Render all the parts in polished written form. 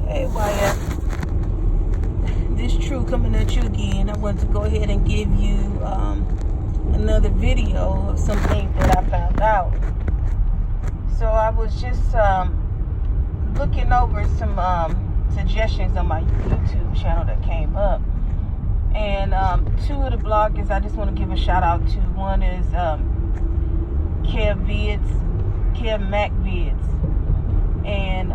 Hey, YF. This True coming at you again. I want to go ahead and give you another video of some things that I found out. So I was just looking over some suggestions on my YouTube channel that came up. And two of the bloggers I just want to give a shout out to. One is Kev Mac Vids, and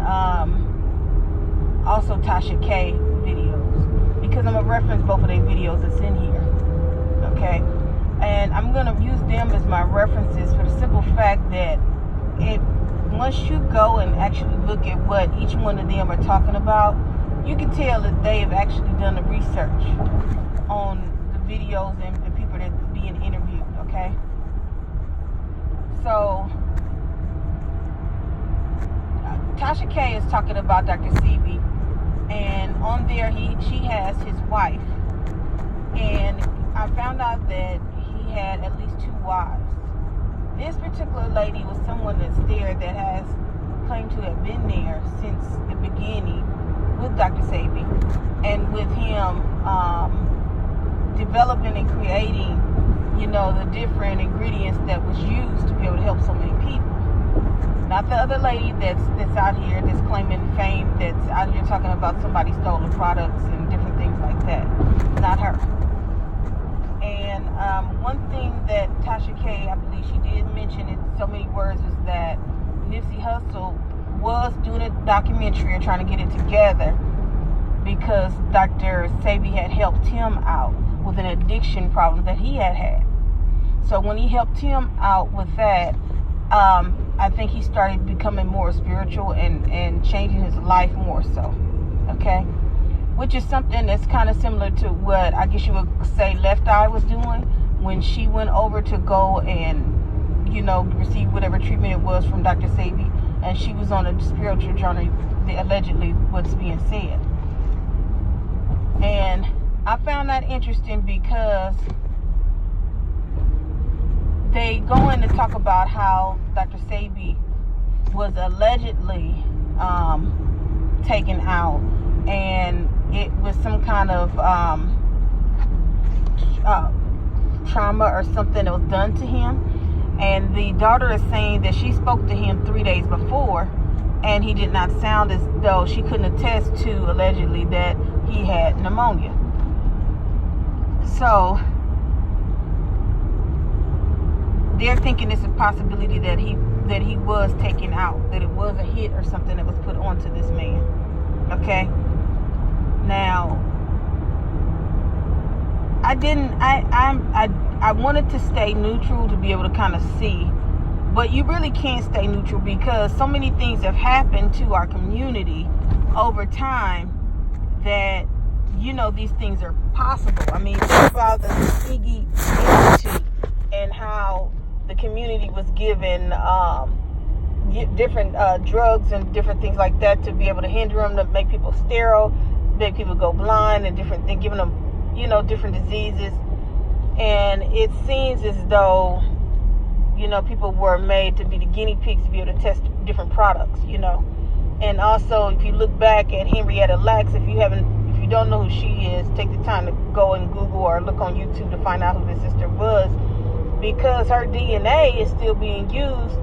also Tasha K videos, because I'm gonna reference both of their videos that's in here. Okay, and I'm gonna use them as my references for the simple fact that once you go and actually look at what each one of them are talking about, you can tell that they have actually done the research on the videos and the people that are being interviewed. Okay, so Tasha K is talking about Dr. Sebi, and on there she has his wife, and I found out that he had at least 2 wives. This particular lady was someone that's there that has claimed to have been there since the beginning with Dr. Sebi, and with him developing and creating, the different ingredients that was used to be able to help so many people. Not the other lady that's out here that's claiming fame, that's out here talking about somebody stole the products and different things like that. Not her. And one thing that Tasha K, I believe she did mention in so many words, was that Nipsey Hussle was doing a documentary or trying to get it together because Dr. Sebi had helped him out with an addiction problem that he had. So when he helped him out with that, I think he started becoming more spiritual and changing his life more so. Okay? Which is something that's kind of similar to what I guess you would say Left Eye was doing when she went over to go and, receive whatever treatment it was from Dr. Sebi, and she was on a spiritual journey, allegedly what's being said. And I found that interesting because they go in to talk about how Dr. Sebi was allegedly taken out, and it was some kind of trauma or something that was done to him. And the daughter is saying that she spoke to him 3 days before, and he did not sound as though she couldn't attest to allegedly that he had pneumonia. So they're thinking it's a possibility that he was taken out, that it was a hit or something that was put onto this man. Okay. Now, I wanted to stay neutral to be able to kind of see, but you really can't stay neutral because so many things have happened to our community over time that these things are possible. I mean, think about the Tuskegee Institute and how the community was given different drugs and different things like that to be able to hinder them, to make people sterile, make people go blind, and different things, giving them, different diseases. And it seems as though, people were made to be the guinea pigs to be able to test different products, And also, if you look back at Henrietta Lacks, if you don't know who she is, take the time to go and Google or look on YouTube to find out who this sister was, because her DNA is still being used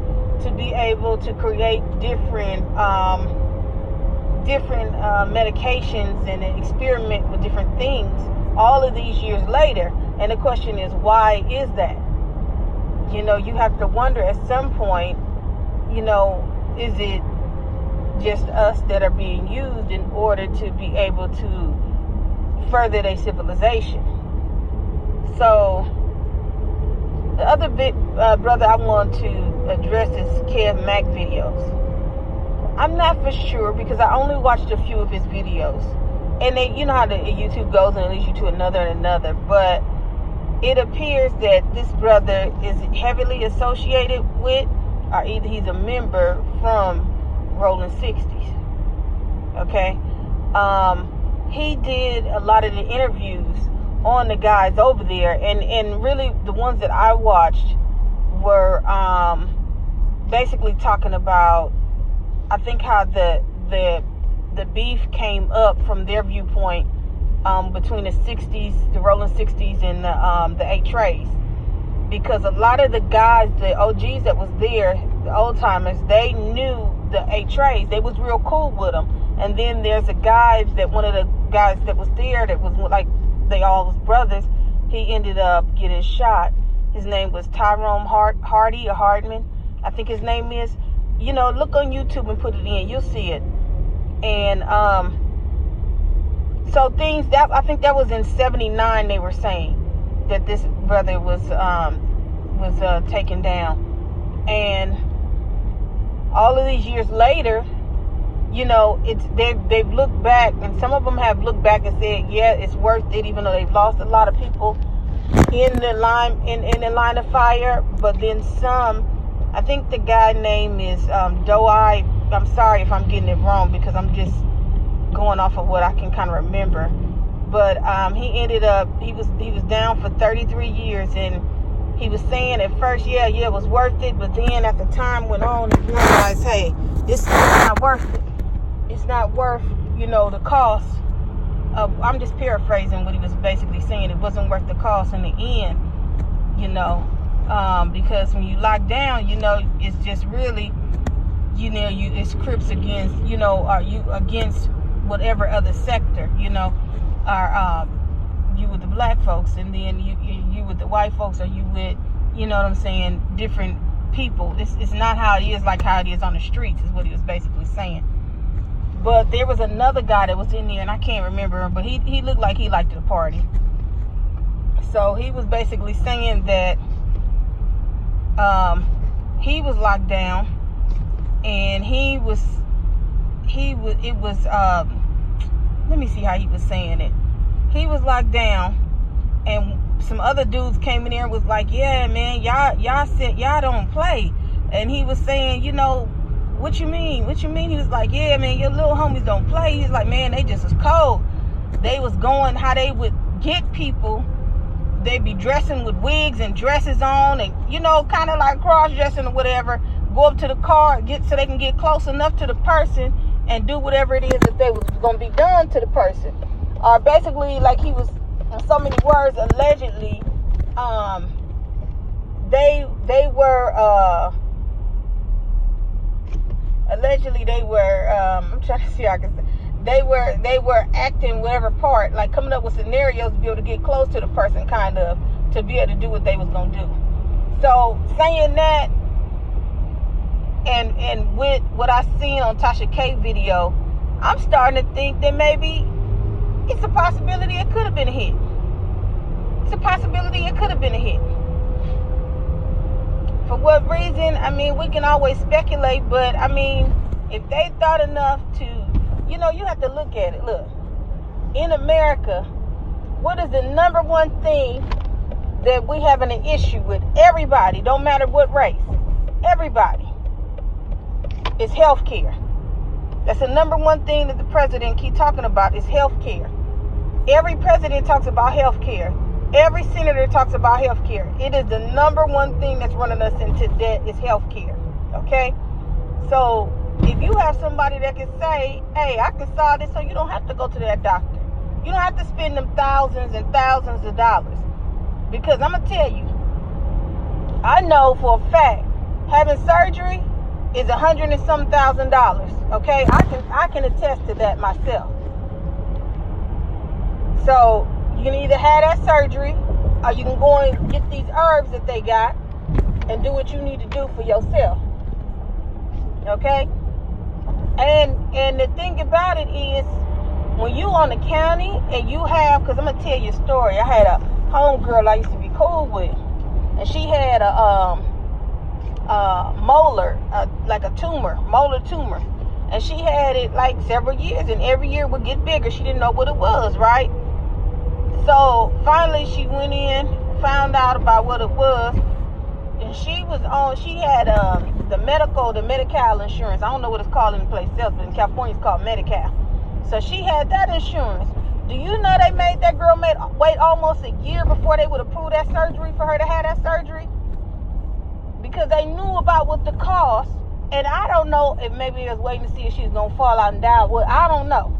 to be able to create different medications and experiment with different things all of these years later. And the question is, why is that? You have to wonder at some point, is it just us that are being used in order to be able to further their civilization? So the other big brother I want to address is Kev Mac videos. I'm not for sure because I only watched a few of his videos, and they, how the YouTube goes and it leads you to another and another. But it appears that this brother is heavily associated with, or either he's a member from Rolling 60s. Okay, he did a lot of the interviews on the guys over there, and really the ones that I watched were basically talking about, I think, how the the beef came up from their viewpoint between the 60s, the rolling 60s, and the 8 trays. Because a lot of the guys, the OGs that was there, the old timers, they knew the 8 trays. They was real cool with them. And then there's a guy that one of the guys that was there that was like they all was brothers. He ended up getting shot. His name was Tyrone Hardy or Hardman, I think his name is. You know, look on YouTube and put it in. You'll see it. And so things that I think that was in '79. They were saying that this brother was taken down, and all of these years later, you know, they've looked back, and some of them have looked back and said, yeah, it's worth it, even though they've lost a lot of people in the line of fire. But then some, I think the guy name is Doai. I'm sorry if I'm getting it wrong because I'm just going off of what I can kind of remember. But he ended up, he was down for 33 years, and he was saying at first, yeah, it was worth it. But then as the time went on, he realized, hey, this is not worth it. It's not worth, you know, the cost. I'm just paraphrasing what he was basically saying. It wasn't worth the cost in the end, you know, because when you lock down, you know, it's just really, you know, it's Crips against, you know, are you against whatever other sector, you know, are you with the black folks, and then you with the white folks, or you with, you know what I'm saying, different people. It's not how it is like how it is on the streets, is what he was basically saying. But there was another guy that was in there, and I can't remember him, but he looked like he liked the party. So he was basically saying that he was locked down, and let me see how he was saying it. He was locked down, and some other dudes came in there and was like, yeah, man, y'all said y'all don't play. And he was saying, you know, what you mean? What you mean? He was like, yeah, man, your little homies don't play. He's like, man, they just was cold. They was going how they would get people. They'd be dressing with wigs and dresses on, and, you know, kind of like cross-dressing or whatever. Go up to the car, so they can get close enough to the person and do whatever it is that they was going to be done to the person. Or basically, like he was, in so many words, allegedly, they were, I'm trying to see how I can say, they were acting whatever part, like coming up with scenarios to be able to get close to the person, kind of, to be able to do what they was going to do. So, saying that, and with what I seen on Tasha K video, I'm starting to think that maybe it's a possibility it could have been a hit. It's a possibility it could have been a hit. For what reason? I mean, we can always speculate, but I mean, if they thought enough to, you know, you have to look at it. Look, in America, what is the number one thing that we having an issue with? Everybody, don't matter what race, everybody, is health care. That's the number one thing that the president keep talking about, is health care. Every president talks about health care. Every senator talks about health care. It is the number one thing that's running us into debt, is health care. Okay? So, if you have somebody that can say, hey, I can solve this so you don't have to go to that doctor. You don't have to spend them thousands and thousands of dollars. Because I'm going to tell you, I know for a fact, having surgery is $100 and some thousand. Okay? I can attest to that myself. So, you can either have that surgery, or you can go and get these herbs that they got and do what you need to do for yourself. Okay? And the thing about it is, when you on the county and you have, because I'm going to tell you a story. I had a homegirl I used to be cool with, and she had a molar, like a molar tumor. And she had it like several years, and every year would get bigger. She didn't know what it was, right? So finally she went in, found out about what it was, and she had the Medi-Cal insurance. I don't know what it's called in the place else, but in California it's called Medi-Cal. So she had that insurance. Do you know they made that girl wait almost a year before they would approve that surgery for her to have that surgery? Because they knew about what the cost And I don't know if maybe it was waiting to see if she was going to fall out and die. Well, I don't know.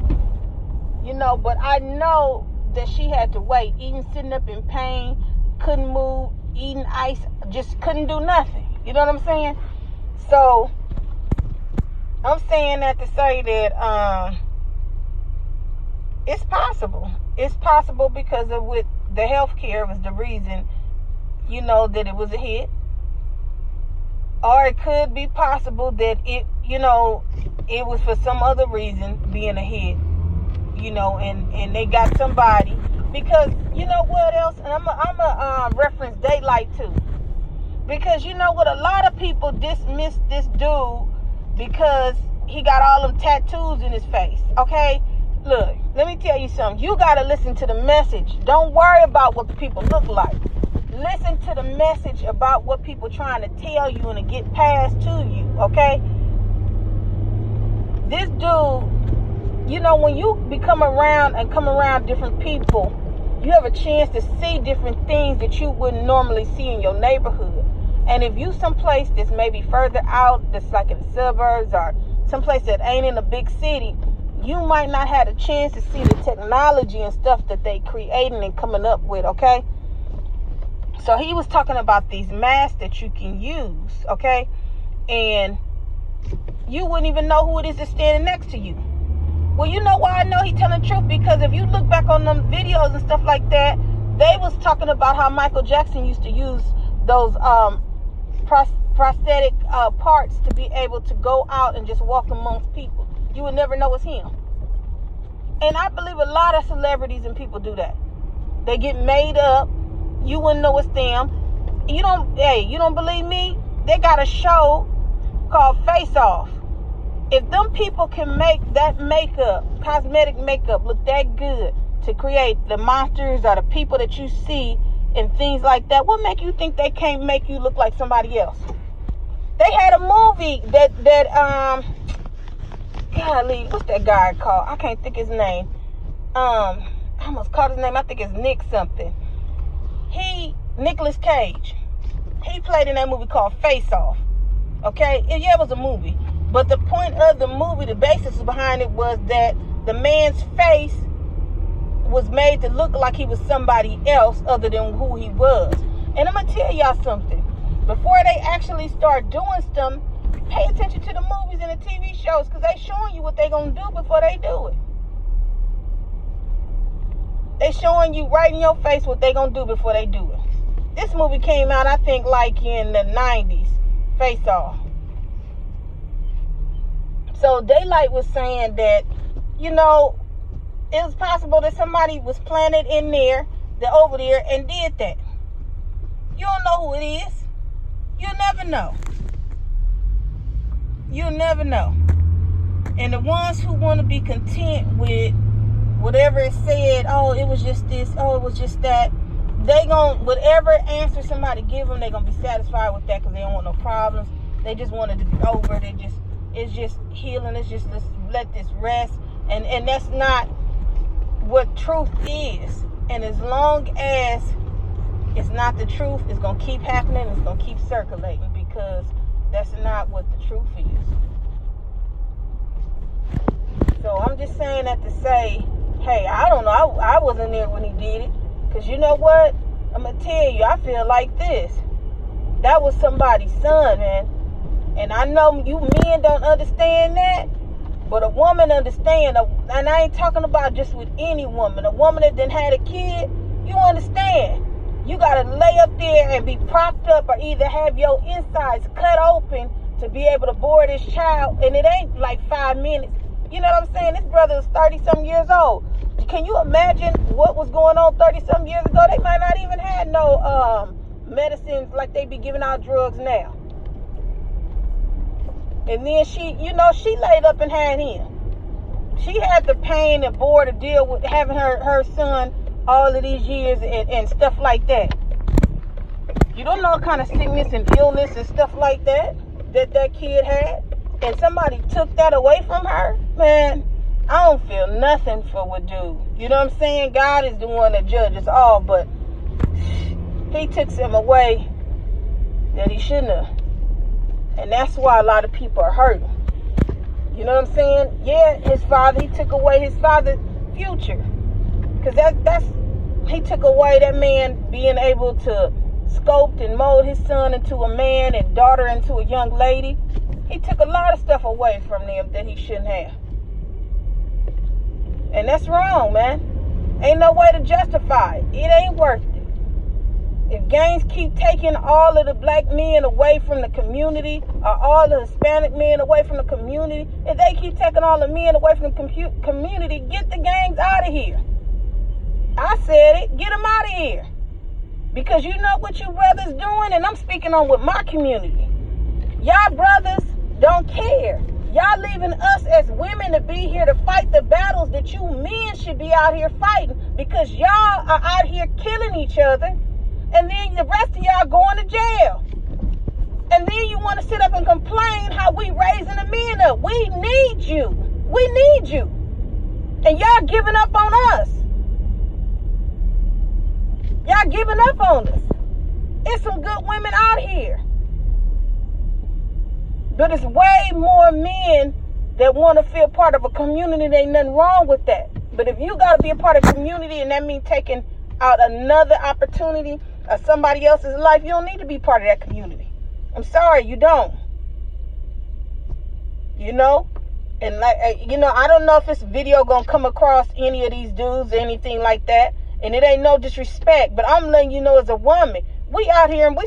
But I know that she had to wait, even sitting up in pain, couldn't move, eating ice, just couldn't do nothing. You know what I'm saying? So, I'm saying that to say that it's possible. It's possible because of with the healthcare was the reason, that it was a hit. Or it could be possible that it was for some other reason being a hit. And they got somebody, because you know what else, and I'm a reference Daylight too, because you know what, a lot of people dismiss this dude because he got all them tattoos in his face. Okay, look, let me tell you something. You got to listen to the message. Don't worry about what people look like. Listen to the message about what people trying to tell you and to get past to you. Okay, this dude, when you come around different people, you have a chance to see different things that you wouldn't normally see in your neighborhood. And if you someplace that's maybe further out, that's like in the suburbs or someplace that ain't in a big city, you might not have a chance to see the technology and stuff that they creating and coming up with, okay? So he was talking about these masks that you can use, okay? And you wouldn't even know who it is that's standing next to you. Well, you know why I know he's telling the truth? Because if you look back on them videos and stuff like that, they was talking about how Michael Jackson used to use those prosthetic parts to be able to go out and just walk amongst people. You would never know it's him. And I believe a lot of celebrities and people do that. They get made up. You wouldn't know it's them. You don't believe me? They got a show called Face Off. If them people can make that makeup, cosmetic makeup, look that good to create the monsters or the people that you see and things like that, what make you think they can't make you look like somebody else? They had a movie that golly, what's that guy called? I can't think his name. I almost called his name. I think it's Nick something. Nicolas Cage. He played in that movie called Face Off. Okay? Yeah, it was a movie. But the point of the movie, the basis behind it was that the man's face was made to look like he was somebody else other than who he was. And I'm going to tell y'all something. Before they actually start doing stuff, pay attention to the movies and the TV shows, because they showing you what they going to do before they do it. They showing you right in your face what they going to do before they do it. This movie came out, I think, like in the 90s. Face Off. So Daylight was saying that, it was possible that somebody was planted in there, over there, and did that. You don't know who it is. You'll never know. You'll never know. And the ones who want to be content with whatever it said, oh, it was just this, oh, it was just that, whatever answer somebody give them, they're going to be satisfied with that because they don't want no problems. They just want it to be over. It's just healing. It's just, let's let this rest. And that's not what truth is. And as long as it's not the truth, it's going to keep happening. It's going to keep circulating, because that's not what the truth is. So I'm just saying that to say, hey, I don't know. I wasn't there when he did it. Because you know what? I'm going to tell you, I feel like this. That was somebody's son, man. And I know you men don't understand that, but a woman understands. And I ain't talking about just with any woman. A woman that done had a kid, you understand. You got to lay up there and be propped up, or either have your insides cut open to be able to bore this child. And it ain't like 5 minutes. You know what I'm saying? This brother is 30-some years old. Can you imagine what was going on 30-some years ago? They might not even have no medicines like they be giving out drugs now. And then she laid up and had him. She had the pain and bore to deal with having her son all of these years and stuff like that. You don't know what kind of sickness and illness and stuff like that kid had. And somebody took that away from her. Man, I don't feel nothing for what dude. You know what I'm saying? God is the one that judges all, but he took some away that he shouldn't have. And that's why a lot of people are hurting. You know what I'm saying? Yeah, his father, he took away his father's future. Because he took away that man being able to sculpt and mold his son into a man and daughter into a young lady. He took a lot of stuff away from them that he shouldn't have. And that's wrong, man. Ain't no way to justify it. It ain't worth it. If gangs keep taking all of the black men away from the community, or all the Hispanic men away from the community, if they keep taking all the men away from the community, get the gangs out of here. I said it. Get them out of here. Because you know what you brothers doing, and I'm speaking on with my community. Y'all brothers don't care. Y'all leaving us as women to be here to fight the battles that you men should be out here fighting, because y'all are out here killing each other, and then the rest of y'all going to jail. And then you want to sit up and complain how we raising the men up. We need you. We need you. And y'all giving up on us. Y'all giving up on us. It's some good women out here. But it's way more men that want to feel part of a community. There ain't nothing wrong with that. But if you got to be a part of a community, and that means taking out another opportunity of somebody else's life, you don't need to be part of that community. I'm sorry, you don't. You know? And I don't know if this video going to come across any of these dudes or anything like that. And it ain't no disrespect, but I'm letting you know, as a woman, we out here and we